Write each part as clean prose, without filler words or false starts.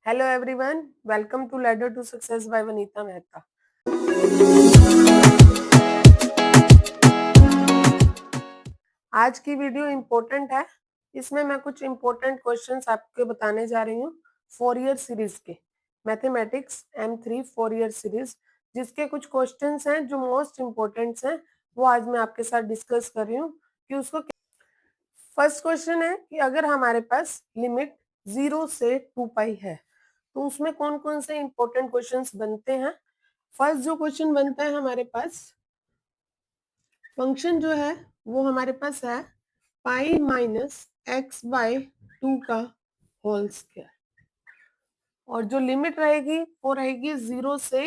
Hello everyone, welcome to Ladder to Success by Vanita Mehta. आज की video important है। इसमें मैं कुछ इम्पोर्टेंट क्वेश्चंस आपको बताने जा रही हूँ 4 ईयर सीरीज के मैथमेटिक्स M3 4 ईयर सीरीज, जिसके कुछ क्वेश्चंस हैं जो मोस्ट इम्पोर्टेंट हैं, वो आज मैं आपके साथ डिस्कस कर रही हूँ कि उसको। फर्स्ट क्वेश्चन है कि अगर हमारे पास लिमिट 0 से 2 पाई है तो उसमें कौन कौन से इंपॉर्टेंट क्वेश्चंस बनते हैं। फर्स्ट जो क्वेश्चन बनता है हमारे पास, फंक्शन जो है वो हमारे पास है पाई माइनस एक्स बाय 2 का होल स्क्वायर, और जो लिमिट रहेगी वो रहेगी 0 से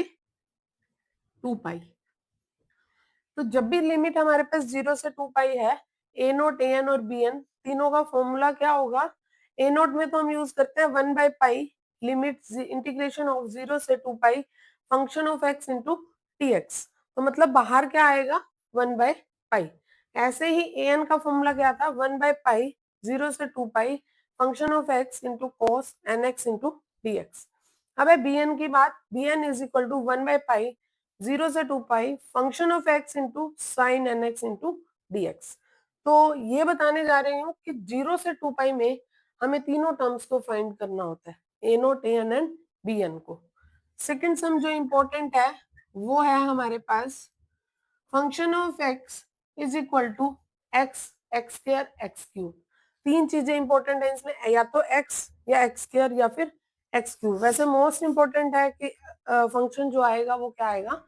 2 पाई। तो जब भी लिमिट हमारे पास 0 से 2 पाई है, ए नोट, ए एन और बी एन तीनों का फॉर्मूला क्या होगा। ए नोट में तो हम यूज करते हैं 1 by pi limit integration of 0 से 2 pi function of x into T x. तो मतलब बाहर क्या आएगा 1 बाय पाई। ऐसे ही ए एन का फॉर्मूला क्या था 1 बाय पाई 0 से 2 pi function of x into cos n x into d x. अब है बी एन की बात, b n is equal to 1 by pi 0 से 2 pi function of x into sine n x into d x. तो ये बताने जा रही हूँ कि 0 से 2 पाई में हमें तीनों टर्म्स को फाइंड करना होता है, ए naught, a n and b n को। सेकेंड सम जो इम्पोर्टेंट है वो है हमारे पास function of x is equal to x x square x cube. तीन चीजें इंपॉर्टेंट है इसमें, या तो एक्स या एक्स स्क्वायर या फिर एक्स क्यूब। वैसे मोस्ट इंपॉर्टेंट है कि फंक्शन जो आएगा वो क्या आएगा,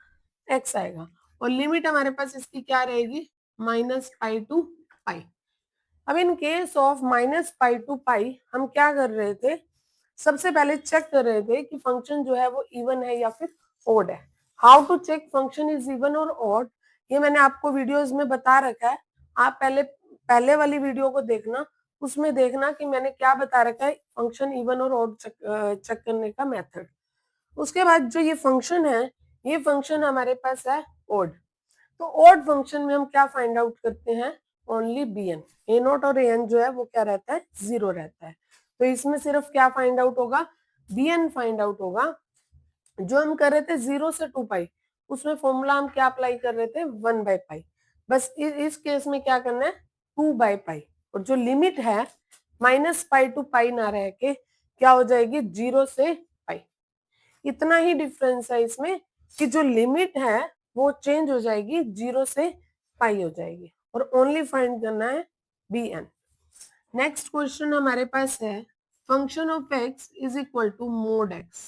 एक्स आएगा, और लिमिट हमारे पास इसकी क्या रहेगी माइनस पाई टू पाई। अब in case of minus pi to pi हम क्या कर रहे थे, सबसे पहले चेक कर रहे थे कि फंक्शन जो है वो इवन है या फिर ओड है। How to check function is even और ऑड, ये मैंने आपको वीडियोस में बता रखा है। आप पहले पहले वाली वीडियो को देखना, उसमें देखना कि मैंने क्या बता रखा है फंक्शन इवन और ऑड चेक करने का मेथड। उसके बाद जो ये फंक्शन है, ये फंक्शन हमारे पास है ओड। तो ओड फंक्शन में हम क्या फाइंड आउट करते हैं, only b N. A not और ए एन जो है वो क्या रहता है, 0 रहता है। तो इसमें सिर्फ क्या फाइंड आउट होगा, बी एन फाइंड आउट होगा। जो हम कर रहे थे 0 से 2 पाई, उसमें फॉर्मूला हम क्या अप्लाई कर रहे थे 1 बाय पाई। बस इस केस में क्या करना है 2 बाय पाई, और जो लिमिट है माइनस पाई टू पाई ना रह के क्या हो जाएगी 0 से पाई। इतना ही डिफरेंस है इसमें कि जो लिमिट है वो चेंज हो जाएगी 0 से पाई हो जाएगी, और ओनली फाइंड करना है बी एन। नेक्स्ट क्वेश्चन हमारे पास है function of x is equal to mod x,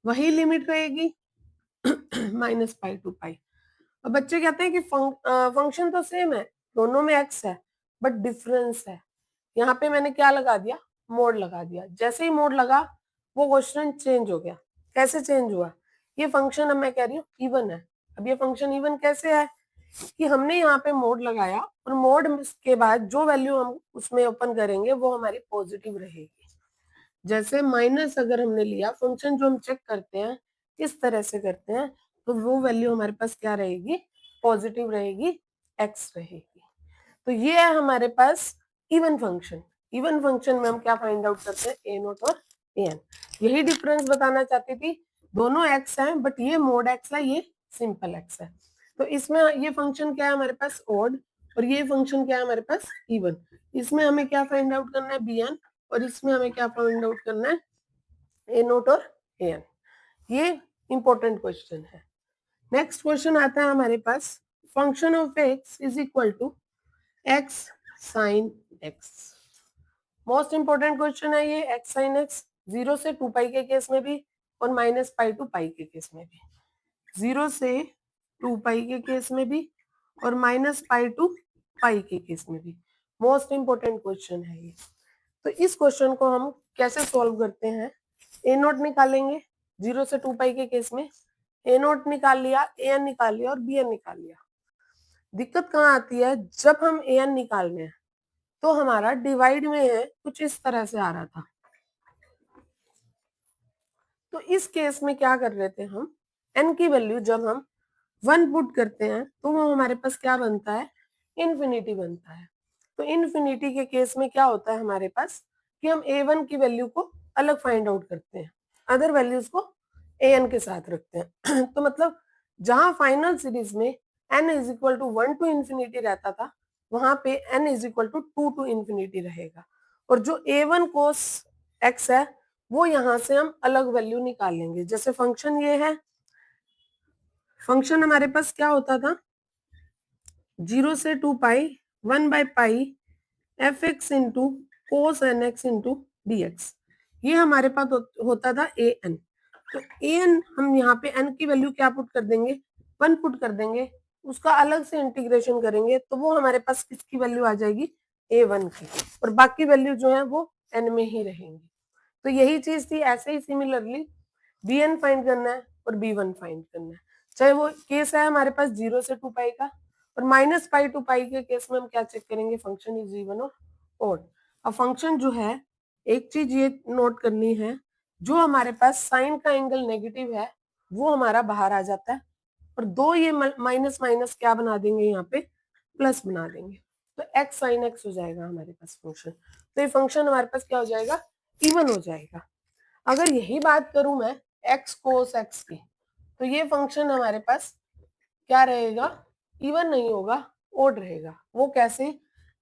वही लिमिट रहेगी माइनस पाई टू पाई। अब बच्चे कहते हैं कि फंक्शन तो सेम है, दोनों में एक्स है, बट डिफरेंस है। यहाँ पे मैंने क्या लगा दिया, मोड लगा दिया। जैसे ही मोड लगा वो क्वेश्चन चेंज हो गया। कैसे चेंज हुआ, ये फंक्शन अब मैं कह रही हूँ इवन है। अब ये फंक्शन इवन कैसे है कि हमने यहाँ पे मोड लगाया, और मोड के बाद जो वैल्यू हम उसमें ओपन करेंगे वो हमारी पॉजिटिव रहेगी। जैसे माइनस अगर हमने लिया, फंक्शन जो हम चेक करते हैं इस तरह से करते हैं, तो वो वैल्यू हमारे पास क्या रहेगी, पॉजिटिव रहेगी, एक्स रहेगी। तो ये है हमारे पास इवन फंक्शन। इवन फंक्शन में हम क्या फाइंड आउट करते हैं, ए नोट और ए एन। यही डिफरेंस बताना चाहती थी, दोनों एक्स हैं बट ये मोड एक्स है, ये सिंपल एक्स है। तो इसमें ये फंक्शन क्या है हमारे पास ओड, और ये फंक्शन क्या है हमारे पास इवन। इसमें हमें क्या फाइंड आउट करना है बी एन, और इसमें हमें क्या फाइंड आउट करना है ए नोट और ए एन। ये इंपॉर्टेंट क्वेश्चन है। नेक्स्ट क्वेश्चन आता है हमारे पास function of x is equal to x sine x. Most important question है ये, एक्स साइन एक्स। 0 से 2 पाई के केस में भी और माइनस पाई टू पाई के केस में भी, 0 से 2 पाई के केस में भी और माइनस पाई टू पाई के केस में भी मोस्ट इंपोर्टेंट क्वेश्चन है ये। तो इस क्वेश्चन को हम कैसे सॉल्व करते हैं, ए नोट निकालेंगे 0 से 2 पाई के केस में, ए नोट निकाल लिया, ए एन निकाल लिया और बी एन निकाल लिया। दिक्कत कहाँ आती है, जब हम ए एन निकाल रहे हैं तो हमारा डिवाइड में है कुछ इस तरह से आ रहा था। तो इस केस में क्या कर रहे थे हम, एन की वैल्यू जब हम 1 पुट करते हैं तो वो हमारे पास क्या बनता है, इन्फिनिटी बनता है। तो इन्फिनिटी के केस में क्या होता है हमारे पास कि हम a1 की वैल्यू को अलग फाइंड आउट करते हैं, अदर वैल्यूज को an के साथ रखते हैं। तो मतलब जहां फाइनल सीरीज में n is equal to 1 to infinity रहता था, वहां पे n is equal to 2 to infinity रहेगा। और जो a1 cos x है वो यहां से हम अलग वैल्यू निकाल लेंगे। जैसे फंक्शन ये है, फंक्शन हमारे पास क्या होता था, 0 से 2 pi 1 by pi f x into cos n x into d x, ये हमारे पास होता था ए एन। तो ए एन हम यहाँ पे एन की वैल्यू क्या पुट कर देंगे, 1 पुट कर देंगे, उसका अलग से इंटीग्रेशन करेंगे तो वो हमारे पास किसकी वैल्यू आ जाएगी, a1 की, और बाकी वैल्यू जो है वो n में ही रहेंगी। तो यही चीज थी। ऐसे ही सिमिलरली bn फाइंड करना है और b1 फाइंड करना है। चाहे वो केस है हमारे पास 0 से 2 पाई का, और माइनस पाई टू पाई के केस में हम क्या चेक करेंगे, फंक्शन इज इवन और ओड। अब फंक्शन जो है, एक चीज ये नोट करनी है, जो हमारे पास साइन का एंगल नेगेटिव है वो हमारा बाहर आ जाता है, और दो ये माइनस माइनस क्या बना देंगे, यहाँ पे प्लस बना देंगे, तो x साइन x हो जाएगा हमारे पास फंक्शन। तो ये फंक्शन हमारे पास क्या हो जाएगा, इवन हो जाएगा। अगर यही बात करूं मैं x कोस x की, तो ये फंक्शन हमारे पास क्या रहेगा, इवन नहीं होगा, ओड रहेगा। वो कैसे,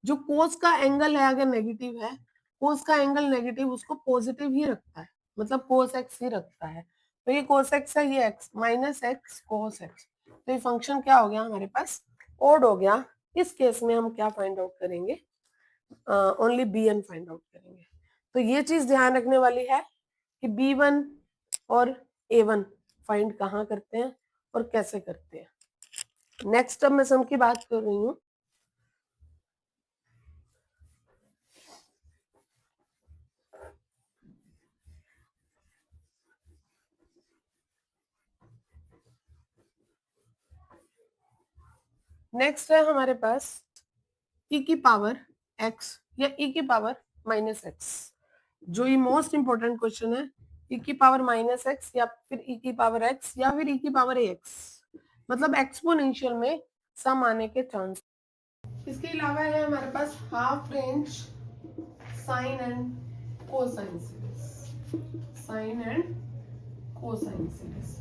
जो कोस का एंगल है अगर नेगेटिव है, कोस का एंगल नेगेटिव उसको पॉजिटिव ही रखता है, मतलब कोस एक्स ही रखता है। तो ये कोस एक्स है, ये x minus x cos x, तो ये फंक्शन क्या हो गया हमारे पास, ओड हो गया। इस केस में हम क्या फाइंड आउट करेंगे, only b n find out करेंगे। तो ये चीज ध्यान रखने वाली है कि b1 और a1 फाइंड कहाँ करते हैं और कैसे करते हैं। नेक्स्ट अब मैं सम की बात कर रही हूँ। नेक्स्ट है हमारे पास e की पावर x या e की पावर माइनस x। जो ये मोस्ट इंपोर्टेंट क्वेश्चन है, e की पावर माइनस x या फिर e की पावर x या फिर e की पावर ax, मतलब एक्सपोनेंशियल में सम आने के चांस। इसके अलावा है हमारे पास half range sine and cosine series, sine and cosine series.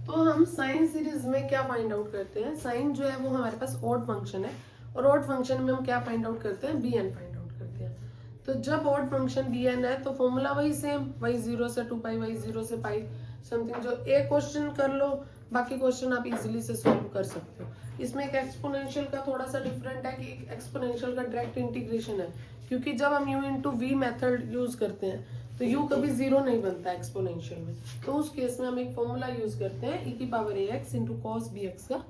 तो हम साइन सीरीज में क्या फाइंड आउट करते हैं, साइन जो है वो हमारे पास ऑड फंक्शन है, और ऑड फंक्शन में हम क्या फाइंड आउट करते हैं, bn फाइंड आउट करते हैं। तो जब ऑड फंक्शन bn है तो फॉर्मूला वही सेम, वही 0 से 2 पाई, वही 0 से पाई समथिंग। जो एक क्वेश्चन कर लो, बाकी क्वेश्चन आप इजीली से सॉल्व कर सकते हो। इसमें एक एक्सपोनेंशियल का थोड़ा सा डिफरेंट है कि एक्सपोनेंशियल का डायरेक्ट इंटीग्रेशन है, क्योंकि जब हम u into v method use करते हैं तो u कभी जीरो नहीं बनता एक्सपोनेंशियल में। तो उस केस में हम एक फॉर्मूला यूज करते हैं e की power ax into cos bx का,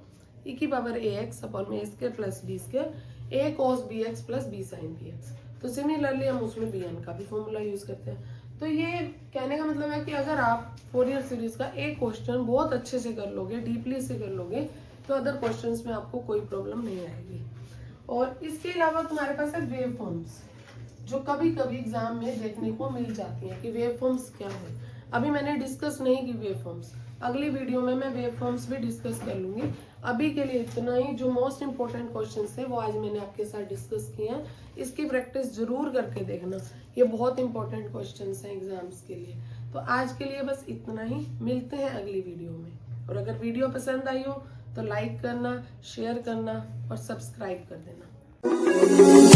e की पावर ax अपॉन में a square plus b square, a cos bx plus b sin bx। तो सिमिलरली हम उसमें bn का भी फॉर्मूला यूज करते हैं। तो ये कहने का मतलब है कि अगर आप फोरियर सीरीज का एक क्वेश्चन बहुत अच्छे से कर लोगे, डीपली से कर लोगे, तो अदर क्वेश्चंस में आपको कोई प्रॉब्लम नहीं आएगी। और इसके अलावा तुम्हारे पास है वेव फॉर्म्स, जो कभी कभी एग्जाम में देखने को मिल जाती है कि वेव फॉर्म्स क्या है। अभी मैंने डिस्कस नहीं की वेव फॉर्म्स, अगली वीडियो में मैं वेव फॉर्म्स भी डिस्कस कर लूंगी। अभी के लिए इतना ही। जो मोस्ट इंपॉर्टेंट क्वेश्चंस थे वो आज मैंने आपके साथ डिस्कस किए हैं, इसकी प्रैक्टिस जरूर करके देखना, ये बहुत इंपॉर्टेंट क्वेश्चंस हैं एग्जाम्स के लिए। तो आज के लिए बस इतना ही, मिलते हैं अगली वीडियो में। और अगर वीडियो पसंद आई हो तो लाइक करना, शेयर करना और सब्सक्राइब कर देना।